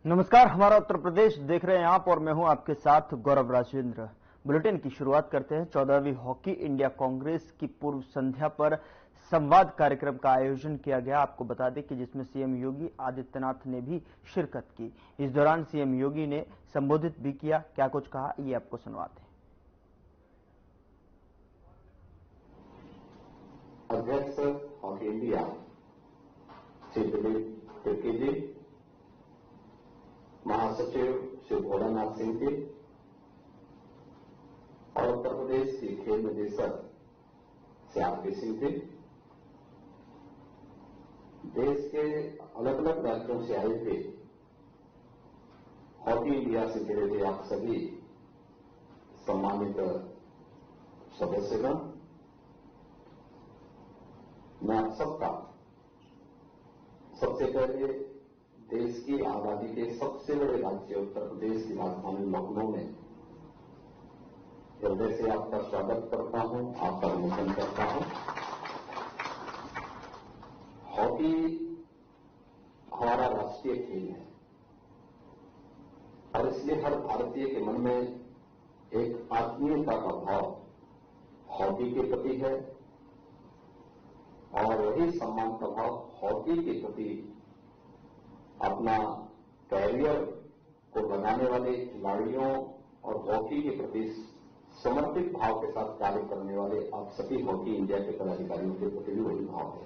नमस्कार, हमारा उत्तर प्रदेश देख रहे हैं आप और मैं हूं आपके साथ गौरव राजेंद्र। बुलेटिन की शुरुआत करते हैं। 14वीं हॉकी इंडिया कांग्रेस की पूर्व संध्या पर संवाद कार्यक्रम का आयोजन किया गया। आपको बता दें कि जिसमें सीएम योगी आदित्यनाथ ने भी शिरकत की। इस दौरान सीएम योगी ने संबोधित भी किया। क्या कुछ कहा, ये आपको सुनवाते हैं। अध्यक्ष हॉकी इंडिया श्री दिलीप तिर्की जी, महासचिव श्री भोलानाथ सिंह जी और उत्तर प्रदेश के खेल निदेशक श्री आरपी सिंह जी, देश के अलग अलग राज्यों से आए थे हॉकी इंडिया से जुड़े हुए आप सभी सम्मानित सदस्यगण, मैं आप सबका सबसे पहले देश की आबादी के सबसे बड़े राज्य उत्तर प्रदेश की राजधानी लखनऊ में हृदय से आपका स्वागत करता हूं, आपका अभिनंदन करता हूं। हॉकी हमारा राष्ट्रीय खेल है और इसलिए हर भारतीय के मन में एक आत्मीयता का भाव हॉकी के प्रति है और वही सम्मान का भाव हॉकी के प्रति अपना कैरियर को बनाने वाले खिलाड़ियों और हॉकी के प्रति समर्पित भाव के साथ कार्य करने वाले आप सभी हॉकी इंडिया के पदाधिकारियों के प्रति भी वही भाव है।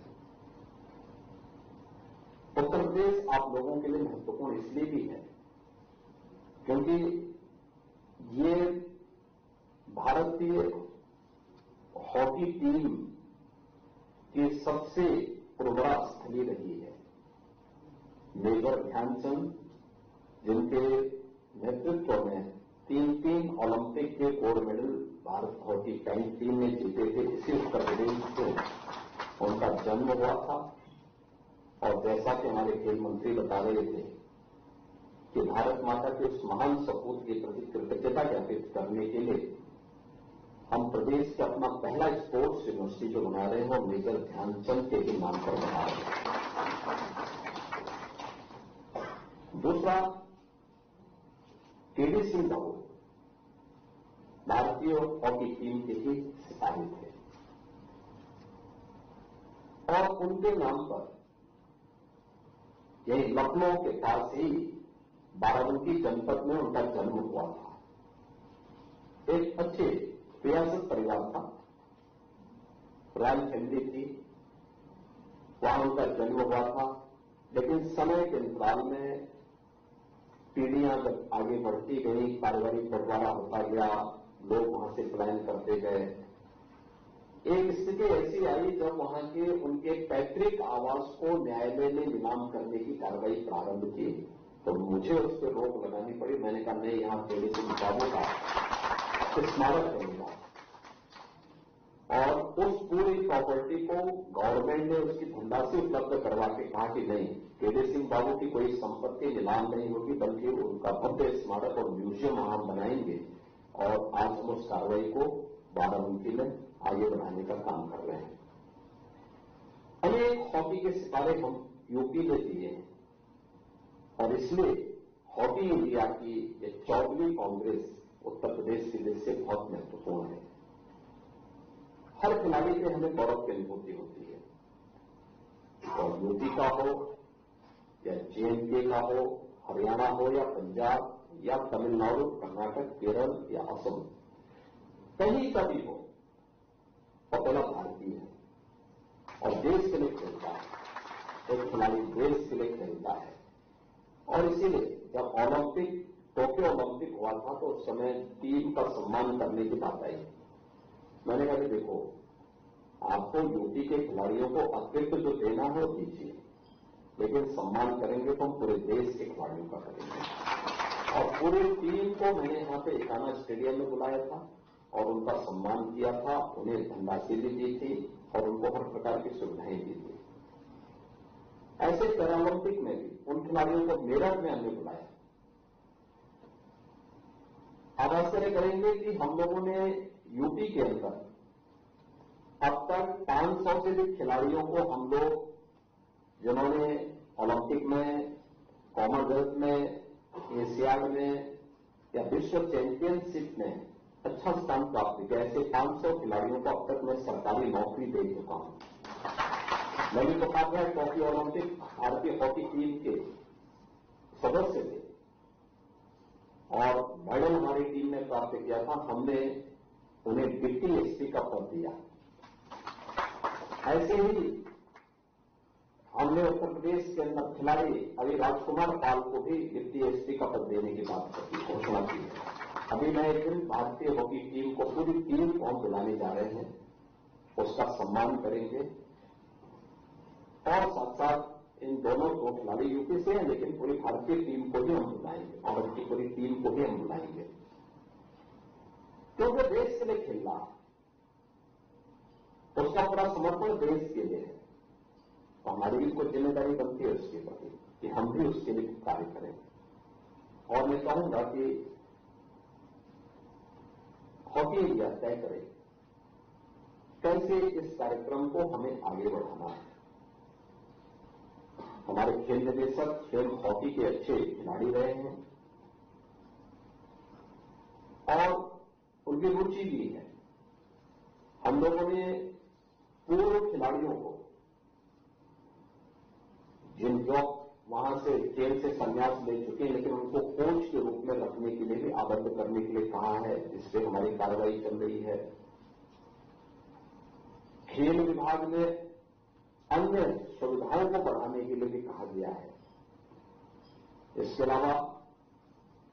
उत्तर प्रदेश आप लोगों के लिए महत्वपूर्ण इसलिए भी है क्योंकि ये भारतीय हॉकी टीम की सबसे पुरबड़ा स्थली रही है। मेजर ध्यानचंद, जिनके नेतृत्व में 3 ओलंपिक के gold medal Bharat hockey team ने जीते थे, इसी उत्तर प्रदेश से उनका जन्म हुआ था। और जैसा कि हमारे खेल मंत्री बता रहे थे कि भारत माता के उस महान सपूत के प्रति कृतज्ञता ज्ञापित करने के लिए हम प्रदेश के अपना पहला स्पोर्ट्स यूनिवर्सिटी जो बना रहे हैं वो मेजर ध्यानचंद के ही नाम पर बना रहे हैं। दूसरा, केडी सिंह बाबू भारतीय हॉकी टीम के ही सिपाही थे और उनके नाम पर यही लखनऊ के पास ही बाराबंकी जनपद में उनका जन्म हुआ था। एक अच्छे रियासत परिवार था, रॉयल फैमिली थी, वहां उनका जन्म हुआ था। लेकिन समय के अंतराल में पीढ़ियां जब आगे बढ़ती गई, पारिवारिक बंटवारा होता गया, लोग वहां से पलायन करते गए। एक स्थिति ऐसी आई जब वहां के उनके पैतृक आवास को न्यायालय ने नीलाम करने की कार्रवाई प्रारंभ की तो मुझे उस पर रोक लगानी पड़ी। मैंने कहा नहीं, यहां केडी सिंह बाबू का स्मारक बनेगा और उस पूरी प्रॉपर्टी को गवर्नमेंट ने उसकी धनराशि उपलब्ध करवा के कहा कि नहीं, केडी सिंह बाबू की कोई संपत्ति नीलाम नहीं होगी बल्कि उनका भव्य स्मारक और म्यूजियम हम बनाएंगे। और आज हम उस कार्रवाई को बाराबंकी में आगे बढ़ाने का काम कर रहे हैं। अनेक हॉकी के सितारे हम यूपी में दिए हैं और इसलिए हॉकी इंडिया की ये 14वीं कांग्रेस उत्तर प्रदेश की दृष्टि से बहुत महत्वपूर्ण है। हर खिलाड़ी से हमें गौरव की अनुभूति होती है और यूपी का हो या जेएनके का हो, हरियाणा हो या पंजाब या तमिलनाडु, कर्नाटक, केरल या असम, कहीं का भी हो, पहला भारतीय है और देश के लिए खेलता है। एक खिलाड़ी देश के लिए खेलता है और इसीलिए जब टोक्यो ओलंपिक हुआ था तो उस समय टीम का सम्मान करने की बात आई। मैंने कहा कि देखो, आपको यूपी के खिलाड़ियों को अतिरिक्त जो देना है वो दीजिए, लेकिन सम्मान करेंगे तो हम पूरे देश के खिलाड़ियों का करेंगे। और पूरी टीम को मैंने यहां पे इकाना स्टेडियम में बुलाया था और उनका सम्मान किया था, उन्हें धनराशि भी दी थी और उनको हर प्रकार की सुविधाएं दी थी। ऐसे पैरालंपिक में भी उन खिलाड़ियों को मेरठ में हमने बुलाया। आप आश्चर्य करेंगे कि हम लोगों ने यूपी के अंदर अब तक 500 से भी खिलाड़ियों को हम लोग जिन्होंने ओलंपिक में, कॉमनवेल्थ में एशियाड में या विश्व चैंपियनशिप में अच्छा स्थान प्राप्त किया। ऐसे 500 खिलाड़ियों को अब तक मैं सरकारी नौकरी दे चुका हूं। मैंने तो कहा है टोक्यो ओलंपिक भारतीय हॉकी टीम के सदस्य थे और मेडल हमारी टीम ने प्राप्त किया था। हमने उन्हें डिप्टी एसपी का पद दिया। ऐसे ही हमने उत्तर प्रदेश के अंदर खिलाड़ी अभी राजकुमार पाल को भी डिप्टी एसपी का पद देने की बात की घोषणा की है। अभी मैं एक दिन भारतीय हॉकी टीम को पूरी टीम को हम बुलाने जा रहे हैं, उसका सम्मान करेंगे और साथ साथ इन दोनों दो खिलाड़ी यूपी से हैं, लेकिन पूरी भारतीय टीम को भी हम बुलाएंगे, भारत की पूरी टीम को भी हम बुलाएंगे, क्योंकि देश के लिए खेल रहा है, उसका पूरा समर्पण देश के लिए है। तो हमारी भी कुछ जिम्मेदारी बनती है उसके प्रति कि हम भी उसके लिए कार्य करें। और मैं चाहूंगा कि हॉकी इंडिया तय करे कैसे इस कार्यक्रम को हमें आगे बढ़ाना है। हमारे खेल निदेशक स्वयं हॉकी के अच्छे खिलाड़ी रहे हैं और उनकी रुचि भी है। हम लोगों ने पूर्व खिलाड़ियों को जिन जो वहां से खेल से संन्यास ले चुके हैं, लेकिन उनको कोच के रूप में रखने के लिए भी आबद्ध करने के लिए कहा है, जिससे हमारी कार्रवाई चल रही है। खेल विभाग में अन्य सुविधाओं को बढ़ाने के लिए भी कहा गया है। इसके अलावा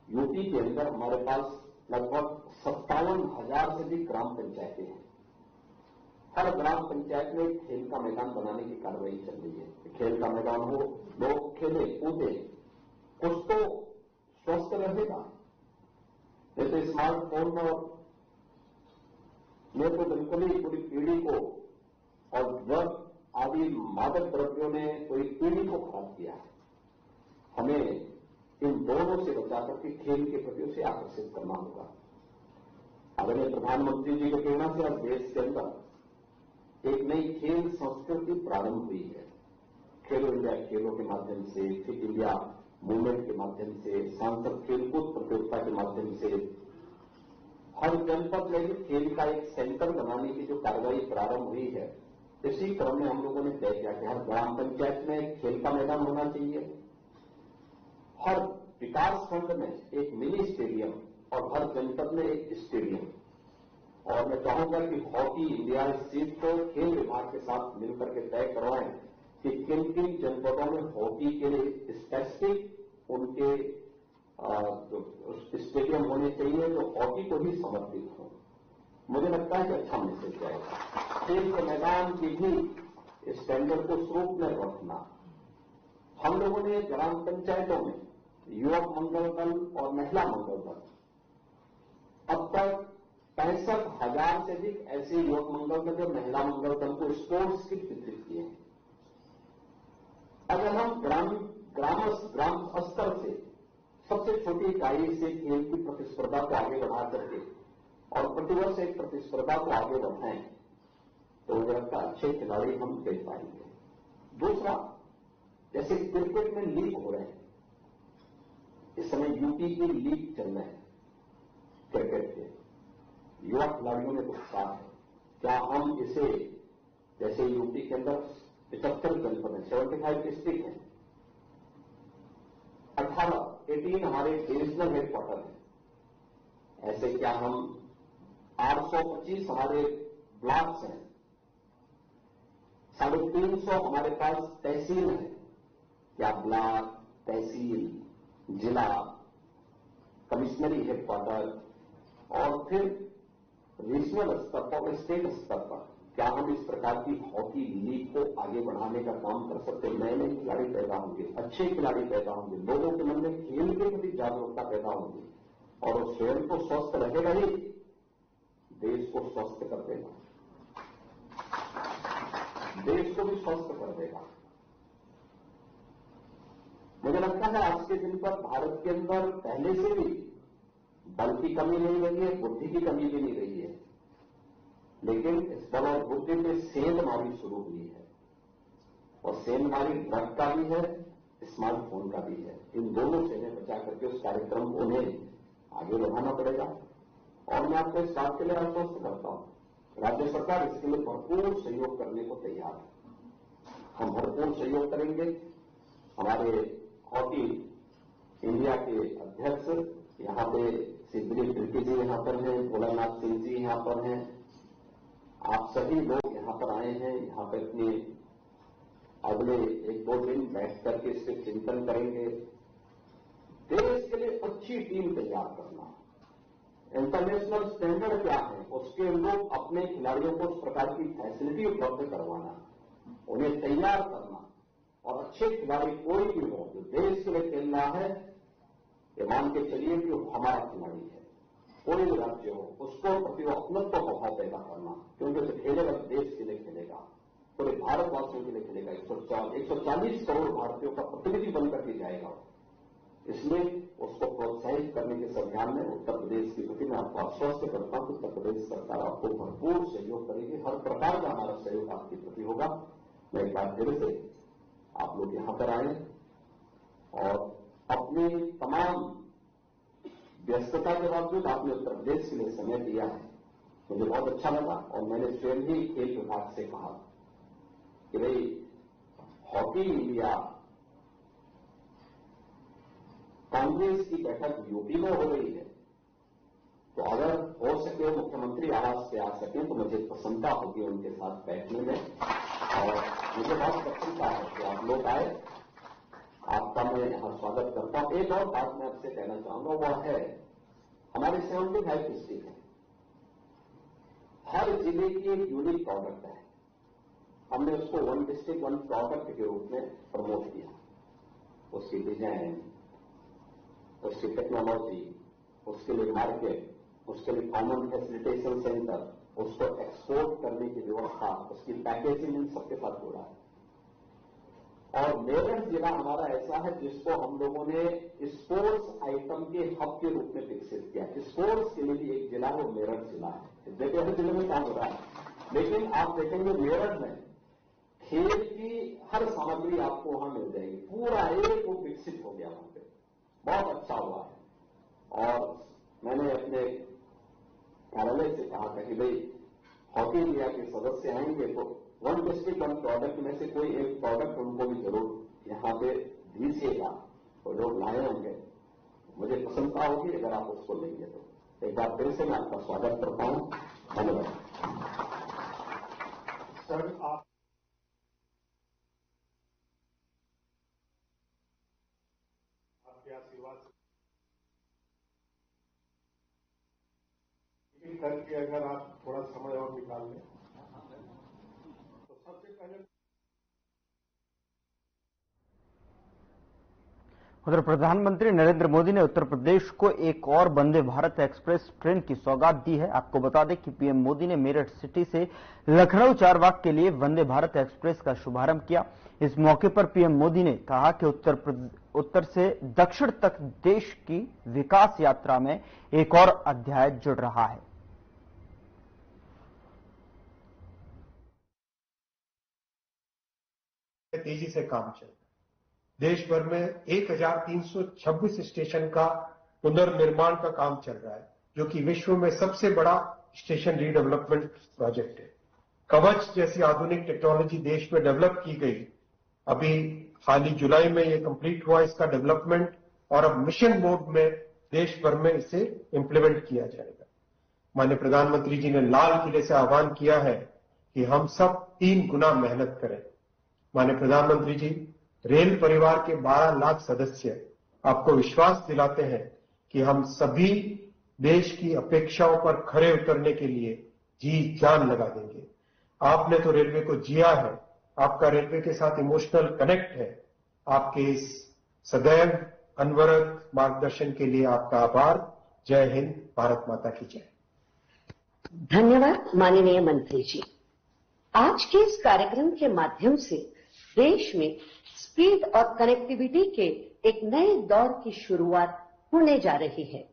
यूपी के अंदर हमारे पास लगभग 57,000 से अधिक ग्राम पंचायतें हैं। हर ग्राम पंचायत में खेल का मैदान बनाने की कार्रवाई चल रही है। खेल का मैदान हो, लोग खेले कूदे, कुछ तो स्वस्थ रहेगा। नहीं तो स्मार्टफोन और ये तो बिल्कुल ही पूरी पीढ़ी को और ड्रग आदि मादक द्रव्यों ने पूरी पीढ़ी को खराब किया है। हमें इन दोनों से बचा करके खेल के प्रति उसे आकर्षित करना होगा। आदरणीय प्रधानमंत्री जी की प्रेरणा से अब देश के अंदर एक नई खेल संस्कृति प्रारंभ हुई है। खेलो इंडिया खेलों के माध्यम से, फिट इंडिया मूवमेंट के माध्यम से, सांसद खेलकूद प्रतियोगिता के माध्यम से हर जनपद में भी खेल का एक सेंटर बनाने की जो कार्रवाई प्रारंभ हुई है, इसी क्रम में हम लोगों ने तय किया कि हर ग्राम पंचायत में खेल का मैदान होना चाहिए, हर विकास खंड में एक मिनी स्टेडियम और हर जनपद में एक स्टेडियम। और मैं चाहूंगा कि हॉकी इंडिया इस चीज को खेल विभाग के साथ मिलकर के तय करवाएं कि किन किन जनपदों में हॉकी के लिए स्पेसिफिक उनके स्टेडियम होने चाहिए जो हॉकी को ही समर्पित हो। मुझे लगता है कि अच्छा मैसेज जाएगा। खेल के मैदान की भी स्टैंडर्ड को स्वरूप में रखना। हम लोगों ने ग्राम पंचायतों में युवक मंगल दल और महिला मंगल दल अब तक 65,000 से अधिक ऐसे युवक मंगल दल और महिला मंगल दल को स्पोर्ट्स किट वितरित किए हैं। अगर हम ग्राम स्तर से सबसे छोटी इकाई से खेल की प्रतिस्पर्धा को आगे बढ़ा करके और प्रतिवर्ष एक प्रतिस्पर्धा को आगे बढ़ाएं तो मुझे लगता है अच्छे खिलाड़ी हम खेल पाएंगे। दूसरा, जैसे क्रिकेट में लीग हो रहे हैं, इस समय यूपी की लीग चल रहे हैं क्रिकेट के, युवा खिलाड़ियों में उत्साह है। क्या हम इसे, जैसे यूपी के अंदर 75 जनपद है, 75 डिस्ट्रिक्ट है, 18 हमारे डिविजनल हेडक्वार्टर है, ऐसे क्या हम 825 हमारे ब्लॉक्स हैं, 350 हमारे पास तहसील है, क्या ब्लॉक, तहसील, जिला, कमिश्नरी हेडक्वार्टर और फिर रीजनल स्तर पर और स्टेट स्तर पर क्या हम इस प्रकार की हॉकी लीग को आगे बढ़ाने का काम कर सकते हैं। नए नए खिलाड़ी पैदा होंगे, अच्छे खिलाड़ी पैदा होंगे, लोगों के मन में खेल के प्रति जागरूकता पैदा होगी और वो स्वयं को स्वस्थ रहेगा ही देश को स्वस्थ कर देगा, देश को भी स्वस्थ कर देगा। मुझे लगता है आज के दिन पर भारत के अंदर पहले से भी बल की कमी नहीं रही है, बुद्धि की कमी भी नहीं रही है, लेकिन इस बल और बुद्धि में सेंधमारी शुरू हुई है और सेंधमारी ड्रग का भी है स्मार्टफोन का भी है। इन दोनों से हमें बचा करके उस कार्यक्रम को उन्हें आगे बढ़ाना पड़ेगा। और मैं आपको इस बात के लिए आश्वस्त करता हूं, राज्य सरकार इसके लिए भरपूर सहयोग करने को तैयार है। हम भरपूर सहयोग करेंगे। हमारे हॉकी इंडिया के अध्यक्ष यहां पे श्री दिलीप तिर्की जी यहां पर हैं, भोलानाथ सिंह जी यहां पर हैं, आप सभी लोग यहां पर आए हैं। यहां पर अपने अगले 1-2 दिन बैठ करके इस पर चिंतन करेंगे। देश के लिए अच्छी टीम तैयार करना, इंटरनेशनल स्टैंडर्ड क्या है उसके अनुरूप अपने खिलाड़ियों को उस प्रकार की फैसिलिटी उपलब्ध करवाना, उन्हें तैयार करना। और अच्छे खिलाड़ी कोई भी हो जो देश के लिए खेल रहा है, ये मान के चलिए कि वो हमारा खिलाड़ी है, कोई भी राज्य हो, उसको प्रति अपनत्व का भाव पैदा करना, क्योंकि उसे खेलेगा देश के लिए खेलेगा, पूरे भारतवासियों के लिए खेलेगा। 140 करोड़ भारतीयों का प्रतिनिधि बनकर के जाएगा। इसलिए उसको प्रोत्साहित करने के संज्ञान में उत्तर प्रदेश की प्रति मैं आपको आश्वस्त करता हूं कि उत्तर प्रदेश सरकार आपको भरपूर सहयोग करेगी। हर प्रकार का हमारा सहयोग आपके प्रति होगा। मैं एक बार फिर से आप लोग यहां पर आए और अपनी तमाम व्यस्तता के बावजूद आपने उत्तर प्रदेश के लिए समय दिया है, मुझे बहुत अच्छा लगा। और मैंने स्वयं ही खेल विभाग से कहा कि भाई हॉकी इंडिया कांग्रेस की बैठक यूपी में हो रही है, तो अगर हो सके मुख्यमंत्री आवास पे आ सके तो मुझे प्रसन्नता होगी उनके साथ बैठने में। और मुझे बहुत प्रसन्नता है कि आप लोग आए, आपका मैं यहां स्वागत करता हूं। एक और बात मैं आपसे कहना चाहूंगा, वह है हमारे 75 डिस्ट्रिक्ट है, हर जिले की एक यूनिक प्रोडक्ट है। हमने उसको 1 डिस्ट्रिक्ट 1 प्रोडक्ट के रूप में प्रमोट किया। उसकी डिजाइन, उसकी टेक्नोलॉजी, उसके लिए मार्केट, उसके लिए कॉमन फैसिलिटेशन सेंटर, उसको एक्सपोर्ट करने की व्यवस्था, उसकी पैकेजिंग, इन सबके साथ जुड़ा है। और मेरठ जिला हमारा ऐसा है जिसको हम लोगों ने स्पोर्ट्स आइटम के हब के रूप में विकसित किया। स्पोर्ट्स के लिए भी एक जिला है, वो मेरठ जिला है। देखिए हर जिले में काम हो रहा है, लेकिन आप देखेंगे मेरठ में खेल की हर सामग्री आपको वहां मिल जाएगी। पूरा एक वो विकसित हो गया वहां पे, बहुत अच्छा हुआ है। और मैंने अपने कार्यालय से कहा था कि भाई हॉकी इंडिया के सदस्य आएंगे तो 1 डिस्ट्रिक्ट 1 प्रोडक्ट में से कोई एक प्रोडक्ट उनको भी जरूर यहां पे दीजिएगा, तो लोग लाए होंगे, मुझे प्रसन्नता होगी अगर आप उसको लेंगे। तो एक बार फिर से मैं आपका स्वागत करता हूं। धन्यवाद। सर, आपके आशीर्वाद करके अगर आप थोड़ा समय और निकाल लें तो सबसे पहले उधर प्रधानमंत्री नरेंद्र मोदी ने उत्तर प्रदेश को एक और वंदे भारत एक्सप्रेस ट्रेन की सौगात दी है। आपको बता दें कि पीएम मोदी ने मेरठ सिटी से लखनऊ चारबाग के लिए वंदे भारत एक्सप्रेस का शुभारंभ किया। इस मौके पर पीएम मोदी ने कहा कि उत्तर से दक्षिण तक देश की विकास यात्रा में एक और अध्याय जुड़ रहा है। तेजी से काम चल रहा है। देश भर में 1326 स्टेशन का पुनर्निर्माण का काम चल रहा है, जो कि विश्व में सबसे बड़ा स्टेशन रीडेवलपमेंट प्रोजेक्ट है। कवच जैसी आधुनिक टेक्नोलॉजी देश में डेवलप की गई। अभी हाल ही जुलाई में ये कंप्लीट हुआ इसका डेवलपमेंट, और अब मिशन मोड में देश भर में इसे इंप्लीमेंट किया जाएगा। माननीय प्रधानमंत्री जी ने लाल किले से आह्वान किया है कि हम सब 3 गुना मेहनत करें। माननीय प्रधानमंत्री जी, रेल परिवार के 12 लाख सदस्य आपको विश्वास दिलाते हैं कि हम सभी देश की अपेक्षाओं पर खरे उतरने के लिए जी जान लगा देंगे। आपने तो रेलवे को जिया है, आपका रेलवे के साथ इमोशनल कनेक्ट है। आपके इस सदैव अनवरत मार्गदर्शन के लिए आपका आभार। जय हिंद, भारत माता की जय। धन्यवाद माननीय मंत्री जी। आज के इस कार्यक्रम के माध्यम से देश में स्पीड और कनेक्टिविटी के एक नए दौर की शुरुआत होने जा रही है।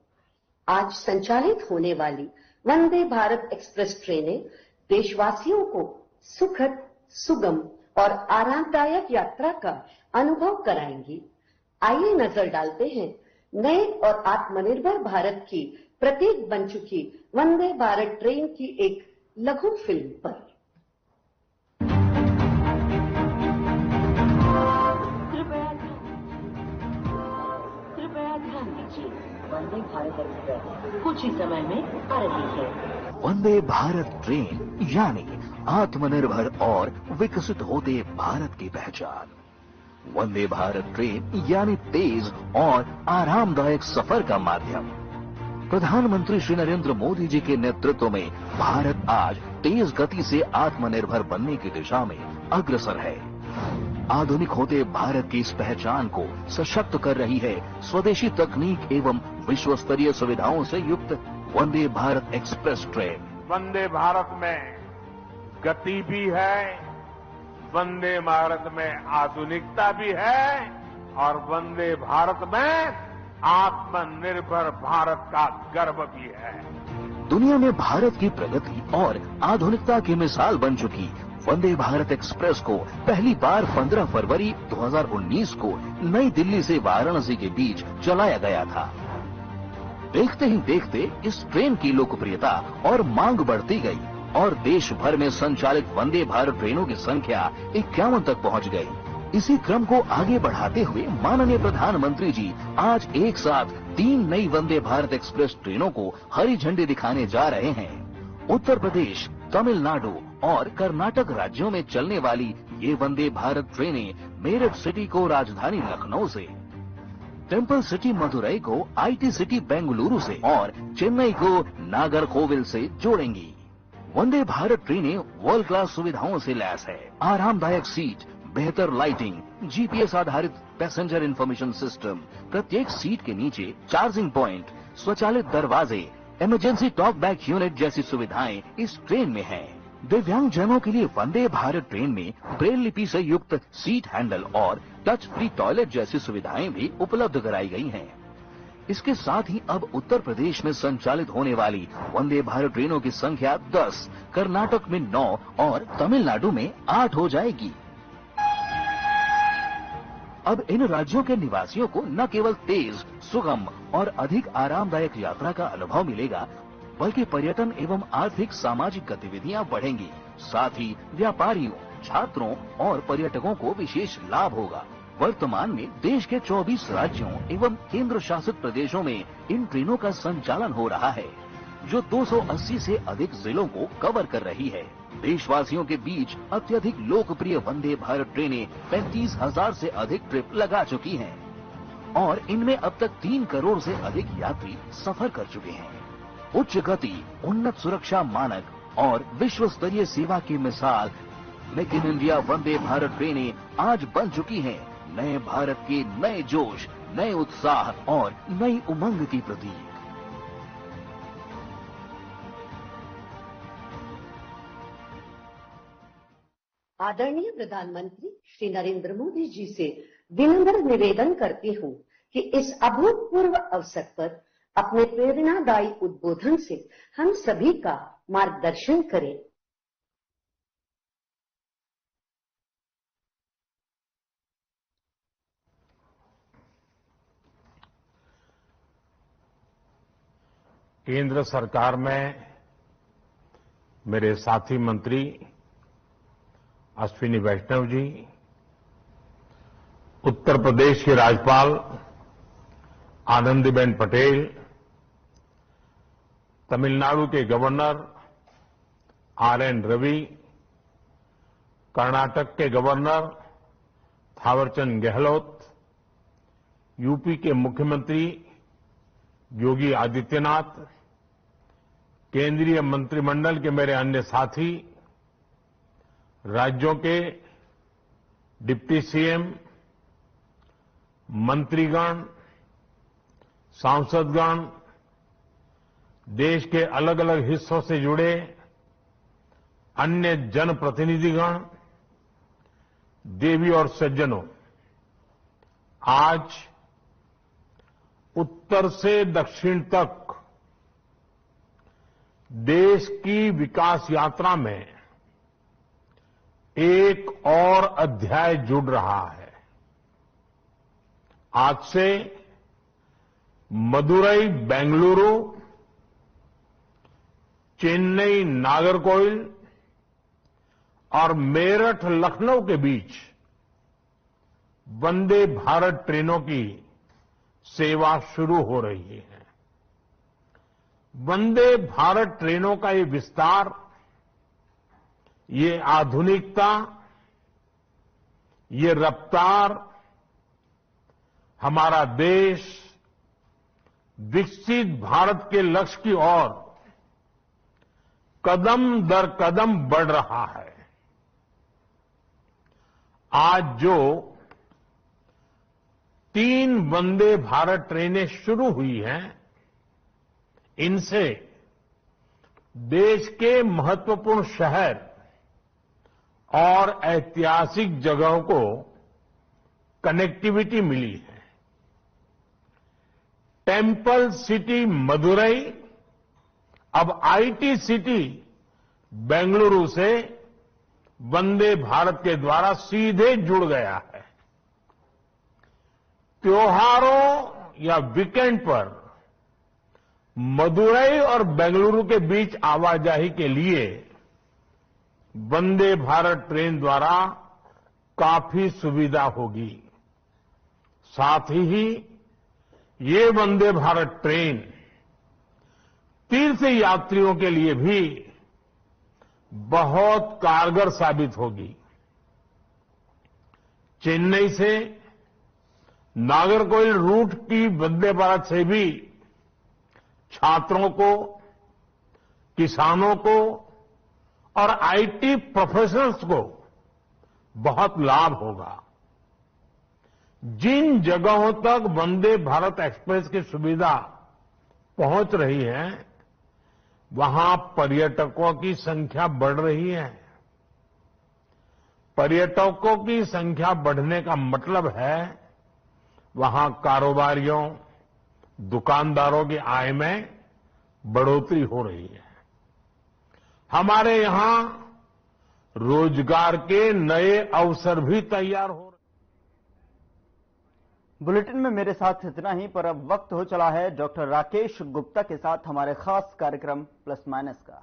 आज संचालित होने वाली वंदे भारत एक्सप्रेस ट्रेनें देशवासियों को सुखद, सुगम और आरामदायक यात्रा का अनुभव कराएंगी। आइए नजर डालते हैं नए और आत्मनिर्भर भारत की प्रतीक बन चुकी वंदे भारत ट्रेन की एक लघु फिल्म पर। कृपया ध्यान दीजिए, वंदे भारत एक्सप्रेस कुछ ही समय में आ रही है। वंदे भारत ट्रेन यानी आत्मनिर्भर और विकसित होते भारत की पहचान। वंदे भारत ट्रेन यानी तेज और आरामदायक सफर का माध्यम। प्रधानमंत्री श्री नरेंद्र मोदी जी के नेतृत्व में भारत आज तेज गति से आत्मनिर्भर बनने की दिशा में अग्रसर है। आधुनिक होते भारत की इस पहचान को सशक्त कर रही है स्वदेशी तकनीक एवं विश्व स्तरीय सुविधाओं से युक्त वंदे भारत एक्सप्रेस ट्रेन। वंदे भारत में गति भी है, वंदे भारत में आधुनिकता भी है और वंदे भारत में आत्मनिर्भर भारत का गर्व भी है। दुनिया में भारत की प्रगति और आधुनिकता की मिसाल बन चुकी वंदे भारत एक्सप्रेस को पहली बार 15 फरवरी 2019 को नई दिल्ली से वाराणसी के बीच चलाया गया था। देखते ही देखते इस ट्रेन की लोकप्रियता और मांग बढ़ती गई और देश भर में संचालित वंदे भारत ट्रेनों की संख्या 51 तक पहुंच गई। इसी क्रम को आगे बढ़ाते हुए माननीय प्रधानमंत्री जी आज एक साथ 3 नई वंदे भारत एक्सप्रेस ट्रेनों को हरी झंडी दिखाने जा रहे हैं। उत्तर प्रदेश, तमिलनाडु और कर्नाटक राज्यों में चलने वाली ये वंदे भारत ट्रेनें मेरठ सिटी को राजधानी लखनऊ से, टेम्पल सिटी मदुरई को आईटी सिटी बेंगलुरु से और चेन्नई को नागरकोविल से जोड़ेंगी। वंदे भारत ट्रेनें वर्ल्ड क्लास सुविधाओं से लैस है। आरामदायक सीट, बेहतर लाइटिंग, जीपीएस आधारित पैसेंजर इंफॉर्मेशन सिस्टम, प्रत्येक सीट के नीचे चार्जिंग पॉइंट, स्वचालित दरवाजे, इमरजेंसी टॉक बैक यूनिट जैसी सुविधाएं इस ट्रेन में हैं। दिव्यांगजनों के लिए वंदे भारत ट्रेन में ब्रेल लिपि से युक्त सीट हैंडल और टच फ्री टॉयलेट जैसी सुविधाएं भी उपलब्ध कराई गई हैं। इसके साथ ही अब उत्तर प्रदेश में संचालित होने वाली वंदे भारत ट्रेनों की संख्या 10, कर्नाटक में 9 और तमिलनाडु में 8 हो जाएगी। अब इन राज्यों के निवासियों को न केवल तेज, सुगम और अधिक आरामदायक यात्रा का अनुभव मिलेगा, बल्कि पर्यटन एवं आर्थिक सामाजिक गतिविधियां बढ़ेंगी। साथ ही व्यापारियों, छात्रों और पर्यटकों को विशेष लाभ होगा। वर्तमान में देश के 24 राज्यों एवं केंद्र शासित प्रदेशों में इन ट्रेनों का संचालन हो रहा है, जो 280 से अधिक जिलों को कवर कर रही है। देशवासियों के बीच अत्यधिक लोकप्रिय वंदे भारत ट्रेनें 35,000 से अधिक ट्रिप लगा चुकी हैं और इनमें अब तक 3 करोड़ से अधिक यात्री सफर कर चुके हैं। उच्च गति, उन्नत सुरक्षा मानक और विश्व स्तरीय सेवा की मिसाल make in India Vande Bharat ट्रेनें आज बन चुकी हैं नए भारत के नए जोश, नए उत्साह और नई उमंग की प्रतीक। आदरणीय प्रधानमंत्री श्री नरेंद्र मोदी जी से विनम्र निवेदन करती हूं कि इस अभूतपूर्व अवसर पर अपने प्रेरणादायी उद्बोधन से हम सभी का मार्गदर्शन करें। केंद्र सरकार में मेरे साथी मंत्री अश्विनी वैष्णव जी, उत्तर प्रदेश के राज्यपाल आनंदीबेन पटेल, तमिलनाडु के गवर्नर आर.एन. रवि, कर्नाटक के गवर्नर थावरचंद गहलोत, यूपी के मुख्यमंत्री योगी आदित्यनाथ, केंद्रीय मंत्रिमंडल के मेरे अन्य साथी, राज्यों के डिप्टी सीएम, मंत्रीगण, सांसदगण, देश के अलग अलग हिस्सों से जुड़े अन्य जनप्रतिनिधिगण, देवी और सज्जनों, आज उत्तर से दक्षिण तक देश की विकास यात्रा में एक और अध्याय जुड़ रहा है। आज से मदुरई बेंगलुरु, चेन्नई नागरकोइल और मेरठ लखनऊ के बीच वंदे भारत ट्रेनों की सेवा शुरू हो रही है। वंदे भारत ट्रेनों का ये विस्तार, ये आधुनिकता, ये रफ्तार हमारा देश विकसित भारत के लक्ष्य की ओर कदम दर कदम बढ़ रहा है। आज जो 3 वंदे भारत ट्रेनें शुरू हुई हैं, इनसे देश के महत्वपूर्ण शहर और ऐतिहासिक जगहों को कनेक्टिविटी मिली है। टेम्पल सिटी मदुरई अब आईटी सिटी बेंगलुरु से वंदे भारत के द्वारा सीधे जुड़ गया है। त्योहारों या वीकेंड पर मदुरई और बेंगलुरु के बीच आवाजाही के लिए वंदे भारत ट्रेन द्वारा काफी सुविधा होगी। साथ ही ये वंदे भारत ट्रेन तीर्थ यात्रियों के लिए भी बहुत कारगर साबित होगी। चेन्नई से नागरकोइल रूट की वंदे भारत से भी छात्रों को, किसानों को और आईटी प्रोफेशनल्स को बहुत लाभ होगा। जिन जगहों तक वंदे भारत एक्सप्रेस की सुविधा पहुंच रही है, वहां पर्यटकों की संख्या बढ़ रही है। पर्यटकों की संख्या बढ़ने का मतलब है वहां कारोबारियों, दुकानदारों की आय में बढ़ोतरी हो रही है। हमारे यहां रोजगार के नए अवसर भी तैयार हो रहे हैं। बुलेटिन में मेरे साथ इतना ही, पर अब वक्त हो चला है डॉक्टर राकेश गुप्ता के साथ हमारे खास कार्यक्रम प्लस माइनस का।